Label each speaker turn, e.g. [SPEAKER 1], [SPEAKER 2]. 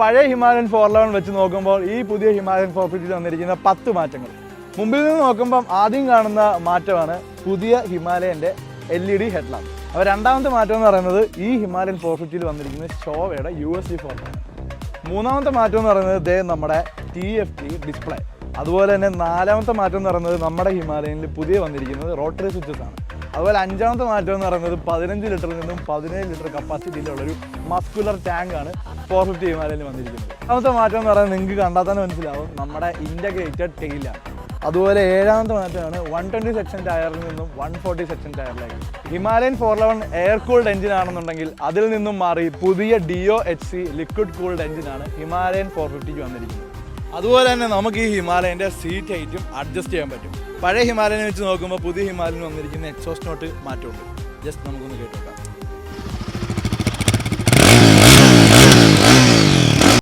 [SPEAKER 1] പഴയ ഹിമാലയൻ 411 വെച്ച് നോക്കുമ്പോൾ ഈ പുതിയ ഹിമാലയൻ 450 വന്നിരിക്കുന്ന 10 മാറ്റങ്ങൾ. മുമ്പിൽ നിന്ന് നോക്കുമ്പം ആദ്യം കാണുന്ന മാറ്റമാണ് പുതിയ ഹിമാലയൻ്റെ LED ഹെഡ്ലാമ്പ്. അപ്പോൾ രണ്ടാമത്തെ മാറ്റം എന്ന് പറയുന്നത് ഈ ഹിമാലയൻ 450 വന്നിരിക്കുന്ന ഷോവയുടെ USB ഫോർമാറ്റ്. മൂന്നാമത്തെ മാറ്റം എന്ന് പറയുന്നത് നമ്മുടെ TFT ഡിസ്പ്ലേ. അതുപോലെ തന്നെ നാലാമത്തെ മാറ്റം എന്ന് പറയുന്നത് നമ്മുടെ ഹിമാലയനിൽ പുതിയ വന്നിരിക്കുന്നത് റോട്ടറി സ്വിച്ചസ് ആണ്. അതുപോലെ അഞ്ചാമത്തെ മാറ്റം എന്ന് പറയുന്നത് 15 ലിറ്ററിൽ നിന്നും 17 ലിറ്റർ കപ്പാസിറ്റിയിലുള്ളൊരു മസ്കുലർ ടാങ്കാണ് 450 ഹിമാലയനിൽ വന്നിരിക്കുന്നത്. രണ്ടാമത്തെ മാറ്റം എന്ന് പറയുന്നത് നിങ്ങൾക്ക് കണ്ടാൽ തന്നെ മനസ്സിലാവും, നമ്മുടെ ഇൻ്റഗ്രേറ്റഡ് ടെയിലാണ്. അതുപോലെ ഏഴാമത്തെ മാറ്റമാണ് 120 സെക്ഷൻ ടയറിൽ നിന്നും 140 സെക്ഷൻ ടയറിലേക്ക്. ഹിമാലയൻ 411 എയർ കൂൾഡ് എഞ്ചിൻ ആണെന്നുണ്ടെങ്കിൽ അതിൽ നിന്നും മാറി പുതിയ DOHC ലിക്വിഡ് കൂൾഡ് എഞ്ചിനാണ് ഹിമാലയൻ 450 വന്നിരിക്കുന്നത്. അതുപോലെ തന്നെ നമുക്ക് ഈ ഹിമാലയൻ്റെ സീറ്റ് ഹൈറ്റും അഡ്ജസ്റ്റ് ചെയ്യാൻ പറ്റും. പഴയ ഹിമാലയനെ വെച്ച് നോക്കുമ്പോൾ പുതിയ ഹിമാലയൻ വന്നിരിക്കുന്ന എക്സോസ്റ്റ് നോട്ട് മാറ്റമുണ്ട്. ജസ്റ്റ് നമുക്കൊന്ന് കേട്ടോ.